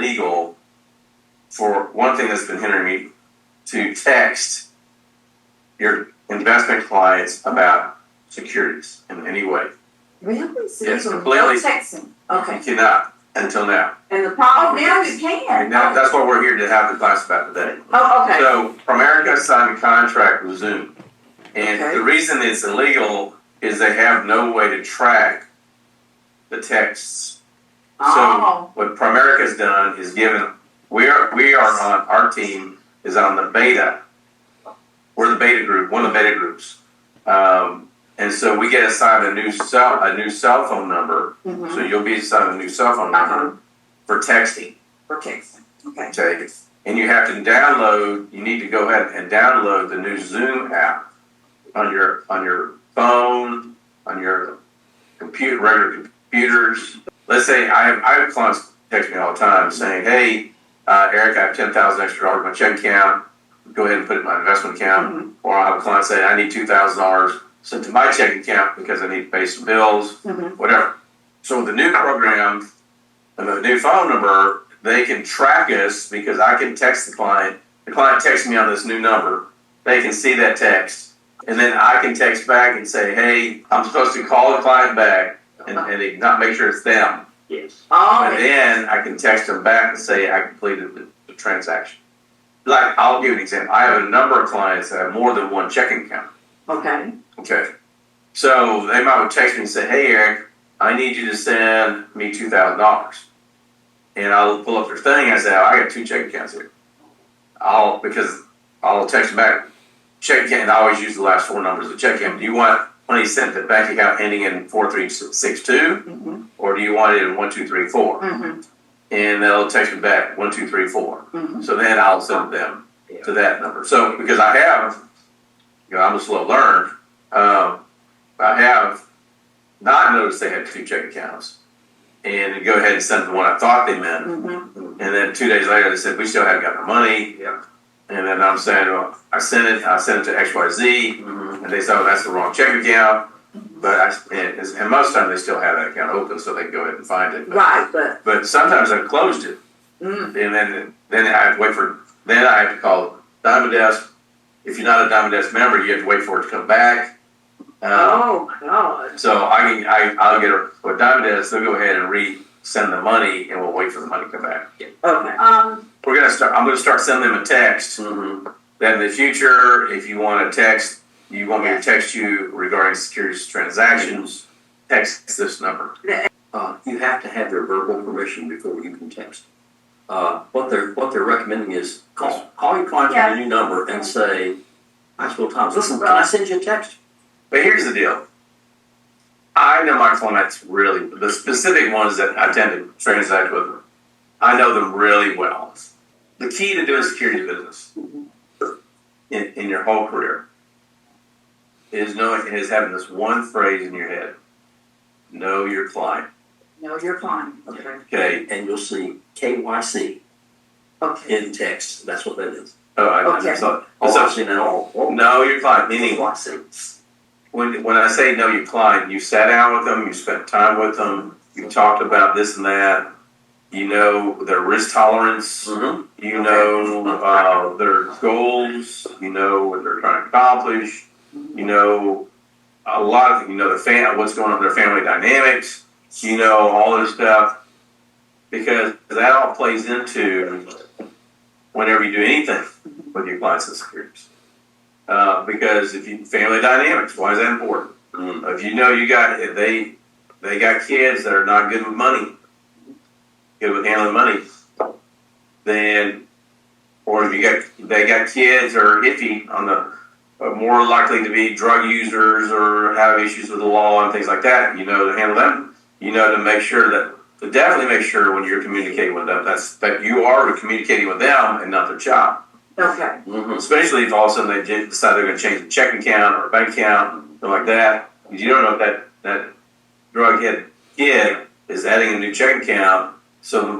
illegal for one thing that's been hindering me to text your investment clients about securities in any way. Really? So Yes, you can completely. no texting. Okay. You cannot until now. And the problem now you can. And that's what we're here to have the class about today. Oh, okay. So Primerica signed a contract with Zoom. And Okay. the reason it's illegal is they have no way to track the texts. So what Primerica's done is we are on, our team is on the beta. We're the beta group, one of the beta groups. And so we get assigned a new cell phone number. Mm-hmm. So you'll be assigned a new cell phone number for texting. For texting. Okay. Okay. And you have to you need to go ahead and download the new Zoom app on your phone, on your computer, regular computers. Let's say I have clients text me all the time saying, "Hey, Eric, I have $10,000 extra dollars in my checking account. Go ahead and put it in my investment account." Mm-hmm. Or I have a client say, "I need $2,000 sent to my checking account because I need to pay some bills," whatever. So with the new program and the new phone number, they can track us because I can text the client. The client texts me on this new number. They can see that text. And then I can text back and say, "Hey, I'm supposed to call the client back and not make sure it's them." Yes. And then I can text them back and say I completed the transaction. Like, I'll give you an example. I have a number of clients that have more than one checking account. Okay. Okay. So they might text me and say, "Hey, Eric, I need you to send me $2,000. And I'll pull up their thing and I say, "Oh, I got two checking accounts here." I'll text them back. Checking account, and I always use the last four numbers of the checking account. Do you want money sent to the bank account ending in 4362? Or do you want it in 1234? And they'll text me back 1234. So then I'll send them to that number. So because I have, I'm a slow learner, I have not noticed they had two check accounts, and go ahead and send the one I thought they meant. And then 2 days later they said, "We still haven't got the money." And then I'm saying, "Well, I sent it to XYZ," and they said, "Oh, that's the wrong check account." But and most of the time they still have that account open, so they can go ahead and find it. But sometimes I've closed it, and then I have to wait for. Then I have to call Diamond Desk. If you're not a Diamond Desk member, you have to wait for it to come back. Oh God! So I'll get a Diamond Desk. They'll go ahead and resend the money, and we'll wait for the money to come back. Okay. I'm gonna start sending them a text. That in the future, if you want to text, you want me to text you regarding securities transactions, text this number. You have to have their verbal permission before you can text. What they're recommending is call your client with a new number and say, "High school times, listen, can I send you a text?" But here's the deal. I know my clients really, the specific ones that I tend to transact with, I know them really well. The key to doing securities business in your whole career is having this one phrase in your head: know your client. Know your client. Okay. And you'll see KYC in text. That's what that is. Oh, I've seen that all. Know your client, meaning when I say know your client, you sat down with them, you spent time with them, you talked about this and that. You know their risk tolerance. You know their goals. You know what they're trying to accomplish. You know a lot of you know what's going on in their family dynamics. You know all this stuff because that all plays into whenever you do anything with your clients and securities. Because if you family dynamics, why is that important? If you know if they got kids that are not good with money. Good with handling money, then, or if they got kids or iffy on more likely to be drug users or have issues with the law and things like that, to handle them, to definitely make sure when you're communicating with them, that you are communicating with them and not their child. Okay. Especially if all of a sudden they decide they're going to change a checking account or a bank account, something like that, because you don't know if that drug head kid is adding a new checking account. So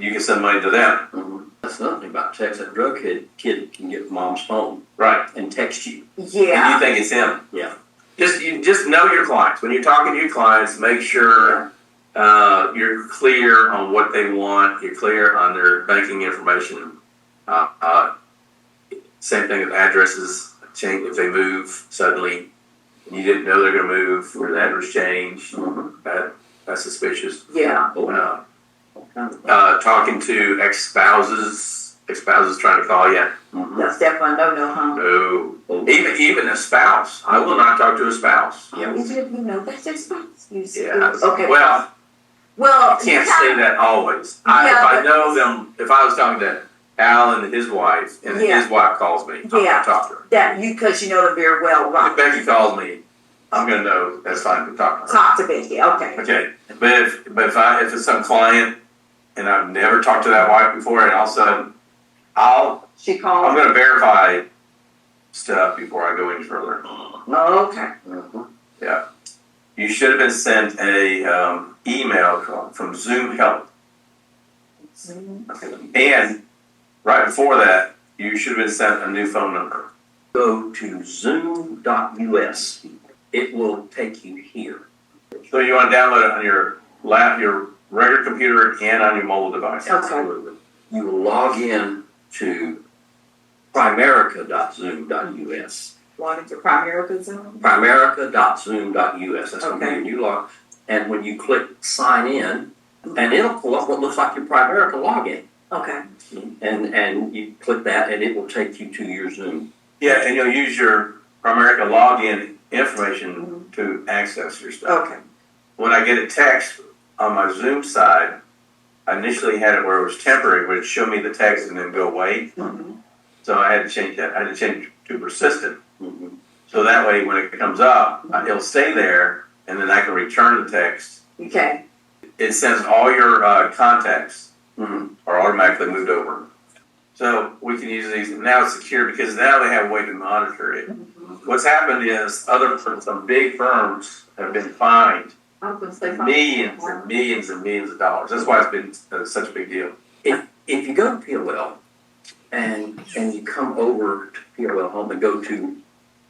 you can send money to them. That's another thing about text. That drug kid can get mom's phone, right, and text you. Yeah. And you think it's him. Yeah. Just know your clients. When you're talking to your clients, make sure You're clear on what they want. You're clear on their banking information. Same thing with addresses change if they move suddenly. You didn't know they're going to move, or the address changed. That's suspicious. Yeah. Talking to ex-spouses trying to call you. That's definitely no, huh? No. Even a spouse. I will not talk to a spouse. Yeah. Even if you know that's their spouse. Yeah. Okay. Well, you can't say that always. If I know them, if I was talking to Alan and his wife, and his wife calls me, I'm going to talk to her. Because you know them very well, right? If Becky calls me, I'm going to know that's fine to talk to her. Talk to Becky, okay. Okay. But if it's some client, and I've never talked to that wife before, and all of a sudden, I'm going to verify stuff before I go any further. Oh, okay. Yeah. You should have been sent a email from Zoom Help. And right before that, you should have been sent a new phone number. Go to zoom.us. It will take you here. So you want to download it on your your regular computer and on your mobile device. Absolutely. You will log in to primerica.zoom.us. Wanted to Primerica Zoom? Primerica.zoom.us. That's going to be your new log. And when you click sign in, and it'll pull up what looks like your Primerica login. Okay. And you click that, and it will take you to your Zoom. Yeah, and you'll use your Primerica login information to access your stuff. Okay. When I get a text on my Zoom side, I initially had it where it was temporary, where it would show me the text and then go away. So I had to change that. I had to change it to persistent. So that way, when it comes up, it'll stay there, and then I can return the text. Okay. It says all your contacts are automatically moved over. So we can use these. Now it's secure because now they have a way to monitor it. What's happened is some big firms have been fined millions and millions and millions of dollars. That's why it's been such a big deal. If you go to POL and you come over to POL Home and go to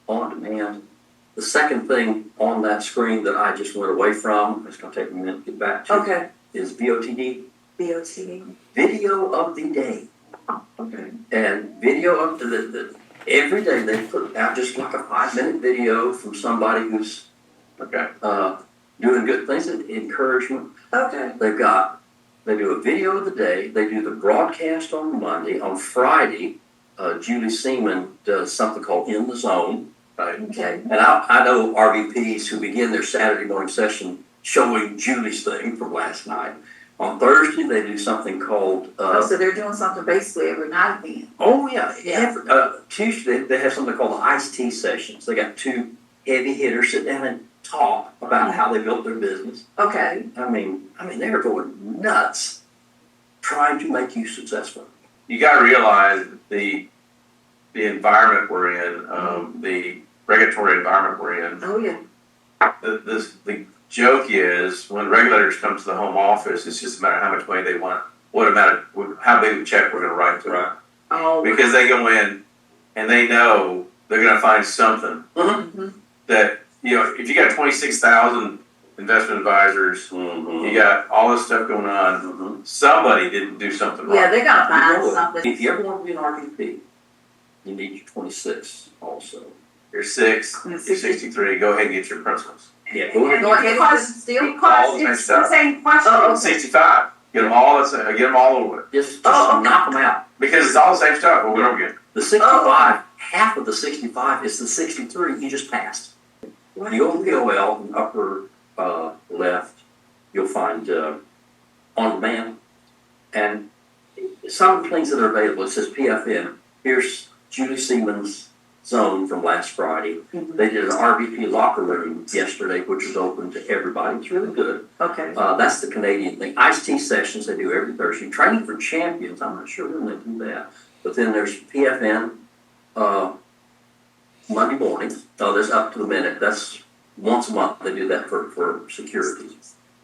On Demand, the second thing on that screen that I just went away from, it's going to take a minute to get back to, is VOTD. VOTD. Video of the day. Okay. And video of the every day they put out just like a 5-minute video from somebody who's doing good things, encouragement. Okay. They do a video of the day. They do the broadcast on Monday. On Friday, Julie Seaman does something called In the Zone. Right? Okay. And I know RVPs who begin their Saturday morning session showing Julie's thing from last night. On Thursday, they do something called... so they're doing something basically every night then? Oh, yeah. Tuesday, they have something called the iced tea sessions. They got 2 heavy hitters sit down and talk about how they built their business. Okay. I mean, they're going nuts trying to make you successful. You got to realize the environment we're in, the regulatory environment we're in. Oh, yeah. The joke is when regulators come to the home office, it's just a matter of how much money they want, how big a check we're going to write to them. Oh, because they go in and they know they're going to find something that, if you got 26,000 investment advisors, you got all this stuff going on, somebody didn't do something right. Yeah, they're going to find something. If you ever want to be an RVP, you need your 26 also. You're 6, you're 63, go ahead and get your principals. Yeah, go ahead. Because it's the same question. 65. Get them all over it. Just knock them out. Because it's all the same stuff over and over again. The 65, half of the 65 is the 63 you just passed. You go to POL, in upper left, you'll find On Demand. And some things that are available, it says PFN. Here's Julie Seaman's Zone from last Friday. They did an RVP locker room yesterday, which was open to everybody. It's really good. Okay. That's the Canadian thing. Iced tea sessions they do every Thursday. Training for champions. I'm not sure when they do that. But then there's PFN Monday mornings. There's Up to the Minute. That's once a month. They do that for security.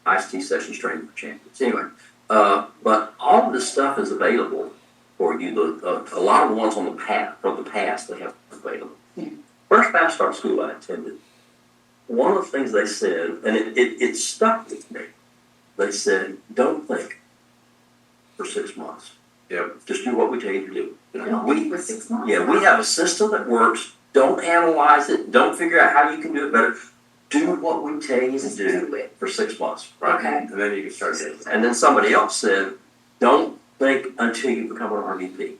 Iced tea sessions, training for champions. Anyway, but all of this stuff is available for you. A lot of the ones from the past they have available. First Fast Start School I attended, one of the things they said, and it stuck with me, they said, don't think for 6 months. Yep. Just do what we tell you to do. For 6 months? Yeah, we have a system that works. Don't analyze it. Don't figure out how you can do it better. Do what we tell you to do for 6 months. Right. Okay. And then you can start doing it. And then somebody else said, don't think until you become an RVP.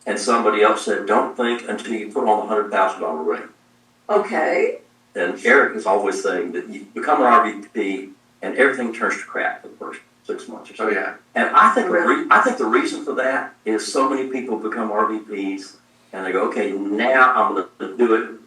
And somebody else said, don't think until you put on the $100,000 ring. Okay. And Eric is always saying that you become an RVP and everything turns to crap for the first 6 months or so. Oh, yeah. And I think the reason for that is so many people become RVPs and they go, okay, now I'm going to do it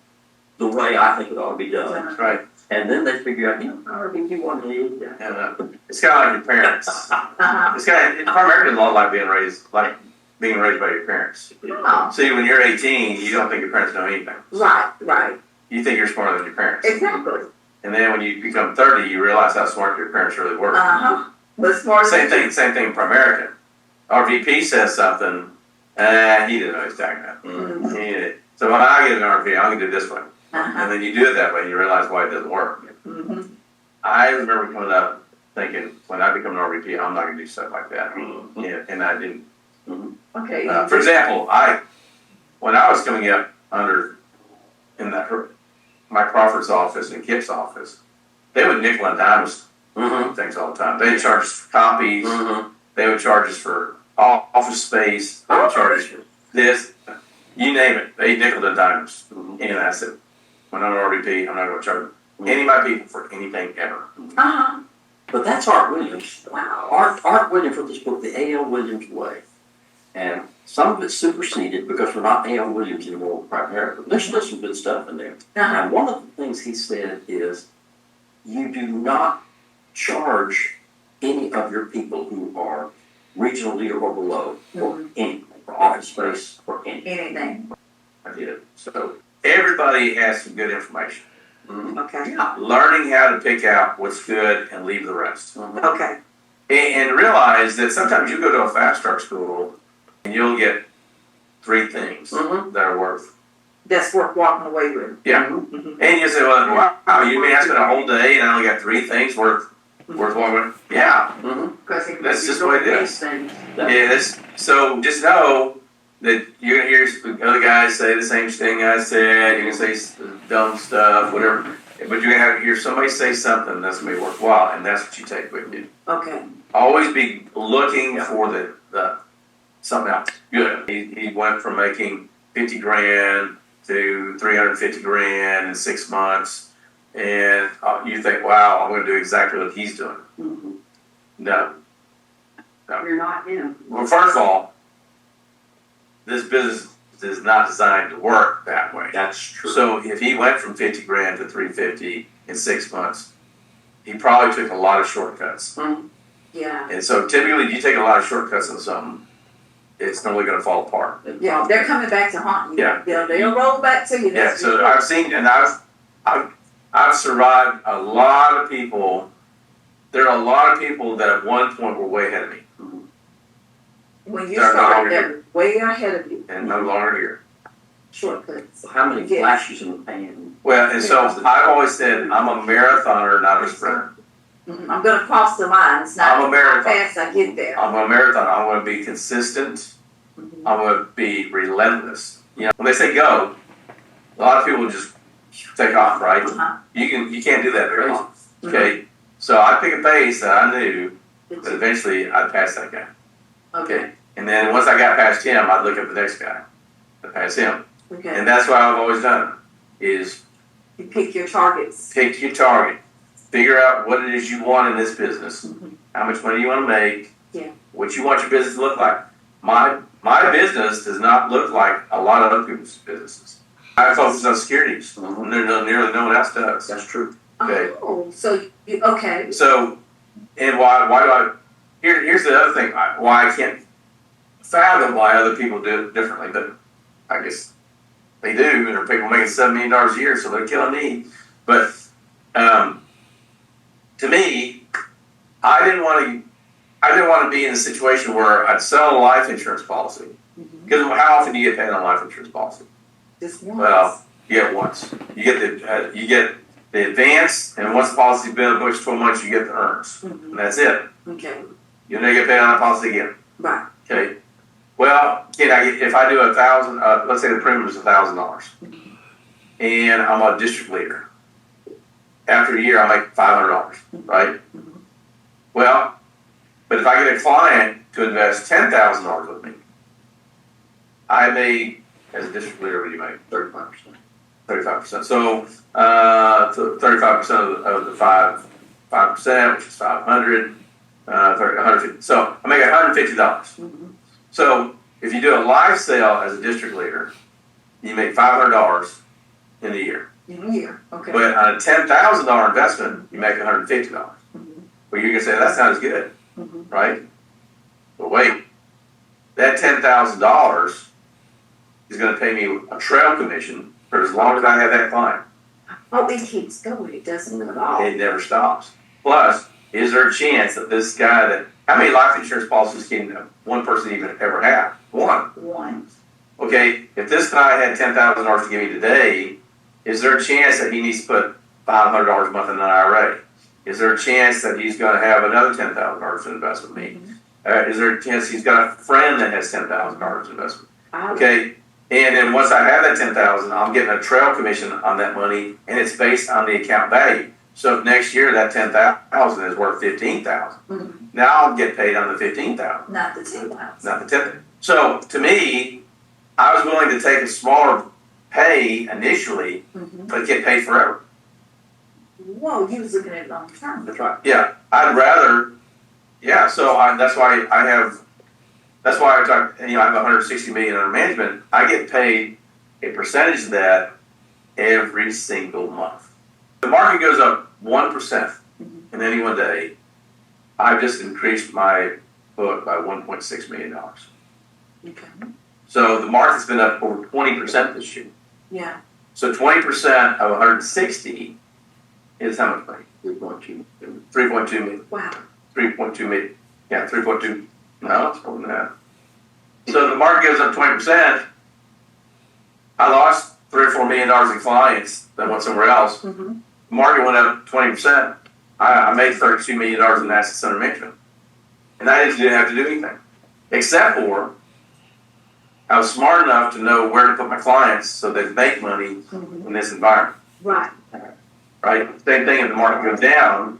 the way I think it ought to be done. That's right. And then they figure out, RVP one day. And it's kind of like your parents. Uh-huh. It's primarily a lot like being raised by your parents. Oh. See, when you're 18, you don't think your parents know anything. Right. You think you're smarter than your parents. Exactly. And then when you become 30, you realize how smart your parents really were. Uh-huh. But smart. Same thing for American. Our VP says something, he didn't know he's talking about. Mm-hmm. So when I get an RVP, I'm going to do it this way. Uh-huh. And then you do it that way, and you realize why it doesn't work. Mm-hmm. I remember coming up thinking, when I become an RVP, I'm not going to do stuff like that. Yeah, and I didn't. Okay. For example, when I was coming up in Mike Crawford's office and Kip's office, they would nickel and dime us things all the time. They'd charge us for copies. They would charge us for office space. They would charge us for this. You name it. They nickel and dime us. And I said, when I'm an RVP, I'm not going to charge any of my people for anything ever. Uh-huh. But that's Art Williams. Wow. Art Williams wrote this book, The A.L. Williams Way. And some of it's superseded because we're not A.L. Williams anymore primarily. There's still some good stuff in there. Uh-huh. And one of the things he said is, you do not charge any of your people who are regional leader or below for anything, for office space, or anything. I did. So everybody has some good information. Okay. Learning how to pick out what's good and leave the rest. Okay. And realize that sometimes you go to a fast start school and you'll get 3 things that are worth. That's worth walking away with. Yeah. Mm-hmm. And you say, well, wow, you mean I spent a whole day and I only got 3 things worth walking with? Yeah. That's just what it is. Yeah, so just know that you're going to hear other guys say the same thing I said. You're going to say dumb stuff, whatever. But you're going to have to hear somebody say something that's going to be worthwhile, and that's what you take with you. Okay. Always be looking for the something else. Good. He went from making $50,000 to $350,000 in 6 months, and you think, wow, I'm going to do exactly what he's doing. No. You're not him. Well, first of all, this business is not designed to work that way. That's true. So if he went from $50,000 to $350,000 in 6 months, he probably took a lot of shortcuts. Yeah. And so typically, if you take a lot of shortcuts on something, it's normally going to fall apart. Yeah, they're coming back to haunt you. Yeah. They'll roll back to you. Yeah. So I've seen, and I've survived a lot of people. There are a lot of people that at one point were way ahead of me. When you They're no start, longer they're way ahead of you. and no longer here. Shortcuts. How many flashes in the pan? Well, and so I've always said I'm a marathoner, not a sprinter. I'm going to cross the line. It's not I'm a marathon. how fast I get there. I'm a marathoner. I'm going to be consistent. I'm going to be relentless. You know, when they say go, a lot of people just take off, right? You can't do that very long. Okay, so I pick a pace that I knew that eventually I'd pass that guy. Okay, and then once I got past him, I'd look at the next guy to pass him. Okay. And that's what I've always done: is You pick your targets. pick your target, figure out what it is you want in this business, how much money you want to make, what you want your business to look like. My business does not look like a lot of other people's businesses. I focus on securities. Nearly no one else does. That's true. Okay. Oh, so okay. So, and why do I? Here's the other thing. Why I can't fathom why other people do it differently, but I guess they do. And there are people making $7 million a year, so they're killing me. But to me, I didn't want to be in a situation where I'd sell a life insurance policy. Because how often do you get paid on a life insurance policy? Just once. Well, you get it once. You get the advance, and once the policy's been in the books 12 months, you get the earns. Mhm. And that's it. Okay, You never get paid on a policy again. right. Okay. Well, if I do 1,000, let's say the premium is $1,000, and I'm a district leader. After a year, I make $500, right? Mhm. Well, but if I get a client to invest $10,000 with me, I made, as a district leader, what do you make? 35%. 35%. So, 35% of the 5%, which is 500, 150. So I make $150. Mhm. So if you do a live sale as a district leader, you make $500 in a year. In a year, okay. But on a $10,000 investment, you make $150. Mhm. Well, you're gonna say that's not as good, Mhm. right? But wait, that $10,000 is gonna pay me a trail commission for as long as I have that client. Oh, it keeps going, it doesn't at all. It never stops. Plus, is there a chance that this guy how many life insurance policies can one person even ever have? One. One. Okay, if this guy had $10,000 to give me today, is there a chance that he needs to put $500 a month in an IRA? Is there a chance that he's going to have another $10,000 to invest with me? Is there a chance he's got a friend that has $10,000 investment? Okay, and then once I have that $10,000, I'm getting a trail commission on that money, and it's based on the account value. So if next year that $10,000 is worth $15,000, Mhm. now I'll get paid on the $15,000, Not the 10,000. not the $10,000. So to me, I was willing to take a smaller pay initially, Mhm. but get paid forever. Whoa, you was looking at long term. That's right. Yeah, I'd rather. Yeah, so that's why I talk. I have 160 million under management. I get paid a percentage of that every single month. The market goes up 1% in any one day. I've just increased my book by $1.6 million. Okay. So the market's been up over 20% this year. Yeah. So 20% of 160 is how much money? 3.2. 3.2 million. Wow. 3.2 million. Yeah, 3.2. No, it's more than that. So the market goes up 20%. I lost $3 or $4 million in clients that went somewhere else. Mhm. The market went up 20%. I made $32 million in assets under management. And I didn't have to do anything. Except for I was smart enough to know where to put my clients so they make money Mhm. in this environment. Right. Right? Same thing if the market goes down.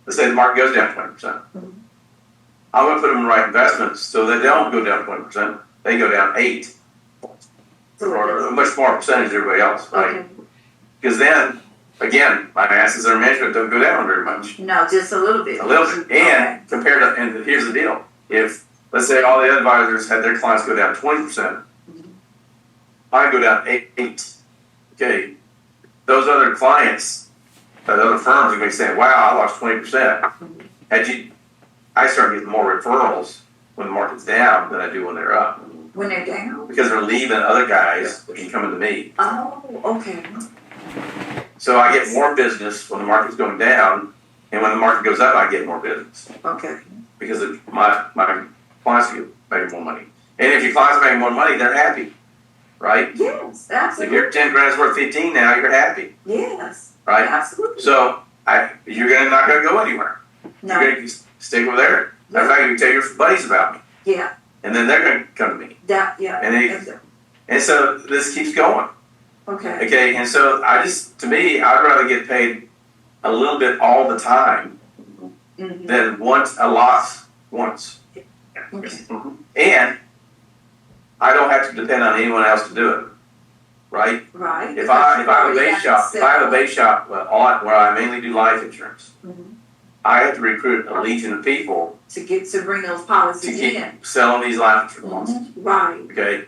Let's say the market goes down 20%. Mhm. I'm going to put them in the right investments so they don't go down 20%. They go down 8, So or a much smaller percentage than everybody else, right? okay. Because then, again, my assets under management don't go down very much. No, just a little bit. A little bit. And compared to, and here's the deal. If, let's say all the other advisors had their clients go down 20%, I go down 8. Okay. Those other clients, that other firms are going to be saying, wow, I lost 20%. I start getting more referrals when the market's down than I do when they're up. When they're down? Because they're leaving other guys and coming to me. Oh, okay. So I get more business when the market's going down, and when the market goes up, I get more business. Okay. Because my clients get making more money. And if your clients are making more money, they're happy. Right? Yes, If absolutely. you're 10 grand's worth 15 now, you're happy. Yes. Right? Absolutely. So you're not going to go anywhere. No. You're going to stick over there. Matter of fact, you can tell your buddies about me. Yeah. And then they're going to come to me. That, yeah. And so this keeps going. Okay. Okay, and so to me, I'd rather get paid a little bit all the time Mhm. than a lot once. Okay. And I don't have to depend on anyone else to do it. Right? Right. If I have a base shop where I mainly do life insurance, Mhm. I have to recruit a legion of people to bring those to policies keep in. selling these life insurance policies. Right. Okay?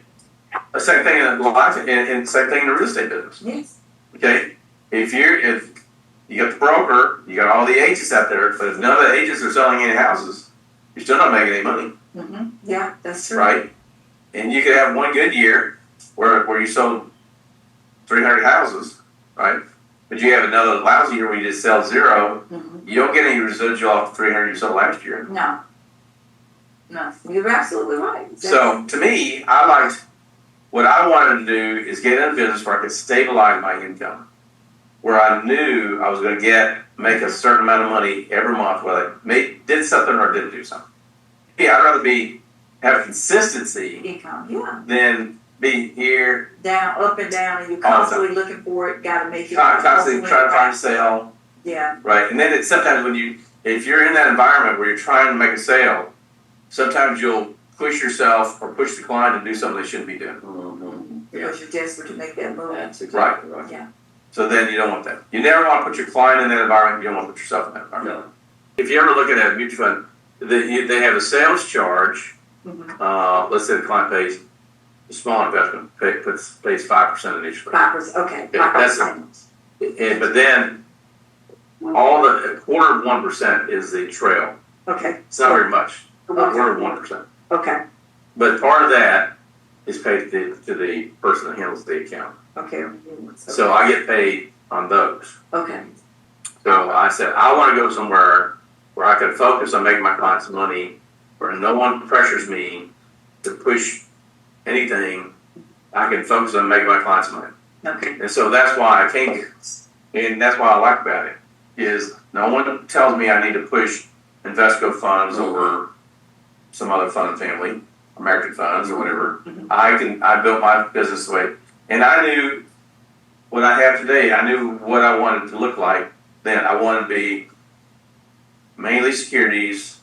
The same thing in life, and same thing in the real estate business. Yes. Okay? If you got the broker, you got all the agents out there, but if none of the agents are selling any houses, you're still not making any money. Mm-hmm. Yeah, that's true. Right? And you could have one good year where you sold 300 houses, right? But you have another lousy year where you just sell 0. Mm-hmm. You don't get any residual off the 300 you sold last year. No. No, you're absolutely right. Exactly. So to me, what I wanted to do is get in a business where I could stabilize my income. where I knew I was going to make a certain amount of money every month, whether I did something or didn't do something. Yeah, I'd rather have consistency Income, yeah. than be here Down, up and down, and you're all the time. constantly looking for it, gotta make it. Constantly trying to find a sale. Yeah, Right, and then it's sometimes if you're in that environment where you're trying to make a sale, sometimes you'll push yourself or push the client to do something they shouldn't be doing. Mm-hmm. because you're desperate to make that move. That's exactly right. Yeah. So then you don't want that. You never want to put your client in that environment. You don't want to put yourself in that environment. No. If you ever look at a mutual fund, they have a sales charge. Mm-hmm. Let's say the client pays a small investment, pays 5% initially. 5%, okay. That's 5%. But then all the quarter of 1% is the trail. Okay. It's not very much. Okay. Quarter of 1%. Okay. But part of that is paid to the person that handles the account. Okay. So I get paid on those. Okay. So I said, I want to go somewhere where I can focus on making my clients money, where no one pressures me to push anything. I can focus on making my clients money. Okay. And so that's why I came here. And that's what I like about it, is no one tells me I need to push Invesco funds over some other fund family, American funds or whatever. Mhm. I built my business the way, and I knew what I have today. I knew what I wanted to look like then. I wanted to be mainly securities,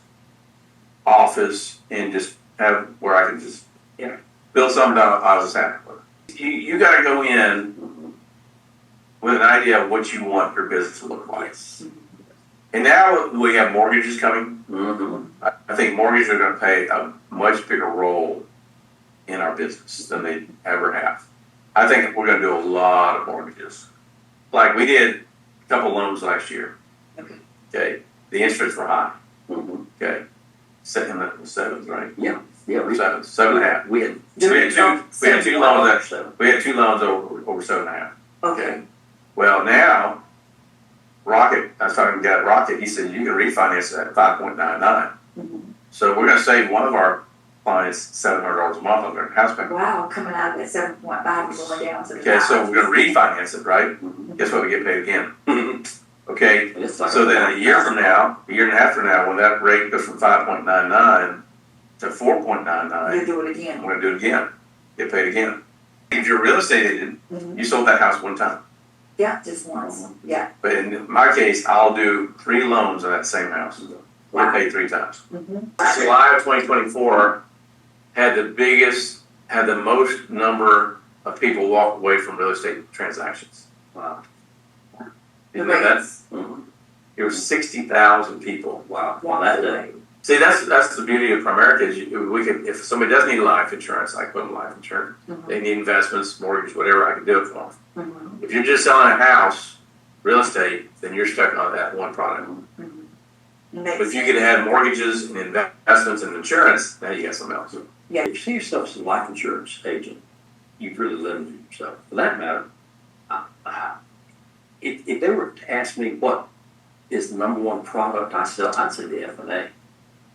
office, and just have where I could just build something that I was happy with. You got to go in with an idea of what you want your business to look like. And now we have mortgages coming. Mm-hmm. I think mortgages are going to play a much bigger role in our business than they ever have. I think we're going to do a lot of mortgages. Like we did a couple loans last year. Okay. The interest rates were high. Mm-hmm. Okay. Sevens, right? Yeah. Yeah. Seven and a half. We had We had two loans over over 7.5. Okay. Well, now Rocket, I was talking to the guy at Rocket, he said you can refinance it at 5.99. Mm-hmm. So we're going to save one of our clients $700 a month on their house payment. Wow, coming out of that 7.5 and going down to the Okay, so 5. we're going to refinance it, right? Mm-hmm. Guess what? We get paid again. Okay, It's like so then a year and a half from now, when that rate goes from 5.99 to 4.99, You do it I'm again. going to do it again. Get paid again. If you're a real estate agent, Mm-hmm. you sold that house one time. Yeah, just once. Yeah. But in my case, I'll do 3 loans on that same house. Get paid 3 times. Mm-hmm. July of 2024 had the most number of people walk away from real estate transactions. Wow. You know that? Mm-hmm. There were 60,000 people. Wow. Walk That away. day. See, that's the beauty of Primerica is we can, if somebody does need life insurance, I put them life insurance. Mhm. They need investments, mortgage, whatever, I can do it for them. Mhm. If you're just selling a house, real estate, then you're stuck on that one product. Mhm. But if you could add mortgages and investments and insurance, now you got something else. Yeah. If you see yourself as a life insurance agent, you've really limited yourself. For that matter, if they were to ask me what is the number one product I sell, I'd say the F&A.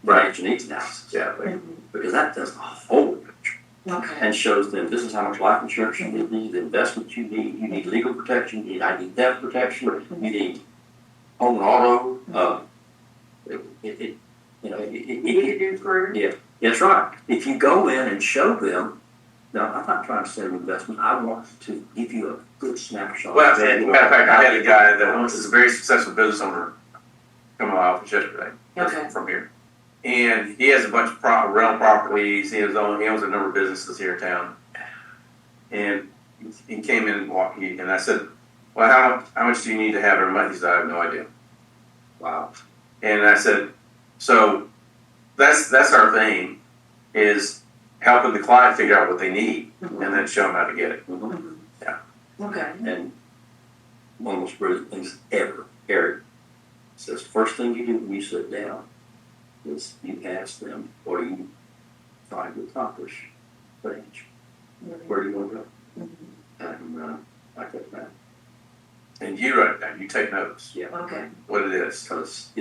Financial needs analysis. Yeah. Mhm. Because that does the whole picture Okay. and shows them this is how much life insurance you need, the investments you need legal protection, I need theft protection, you need home and auto. Yeah, that's right. If you go in and show them, no, I'm not trying to sell an investment. I want to give you a good snapshot. Well, as a matter of fact, I had a guy that is a very successful business owner come to my office yesterday Okay. from here. And he has a bunch of rental properties. He owns a number of businesses here in town. And he came in and walked, and I said, well, how much do you need to have every month? He said, I have no idea. Wow. And I said, so that's our thing, is helping the client figure out what they need and then show them how to get it. Mm-hmm. Okay. And one of the most brilliant things ever, Eric says, first thing you do when you sit down is you ask them, what are you trying to accomplish? Financial. Where do you want to go? Mm-hmm. And I get that. And you write it down. You take notes. Yeah. Okay. What it is. Because,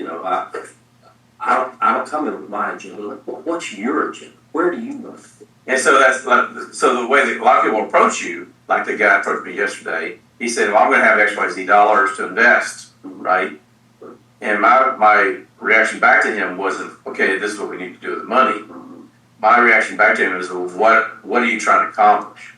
I don't come in with my agenda. Like, what's your agenda? Where do you want? And so that's so the way that a lot of people approach you, like the guy approached me yesterday, he said, well, I'm going to have XYZ dollars to invest, right? And my reaction back to him wasn't, okay, this is what we need to do with the money. My reaction back to him is, well, what are you trying to accomplish?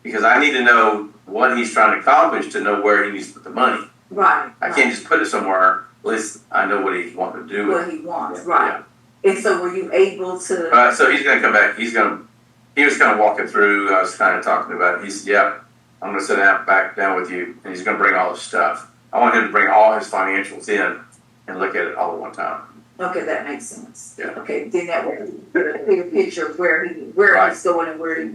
Because I need to know what he's trying to accomplish to know where he needs to put the money. Right. I can't just put it somewhere unless I know what he's wanting to do. What he wants, right. And so were you able to? So he's going to come back. He was kind of walking through. I was kind of talking about it. He said, yeah, I'm going to sit back down with you. And he's going to bring all his stuff. I want him to bring all his financials in and look at it all at one time. Okay, that makes sense. Yeah. Okay, then that will get a clear picture of where Right. he's going and where he,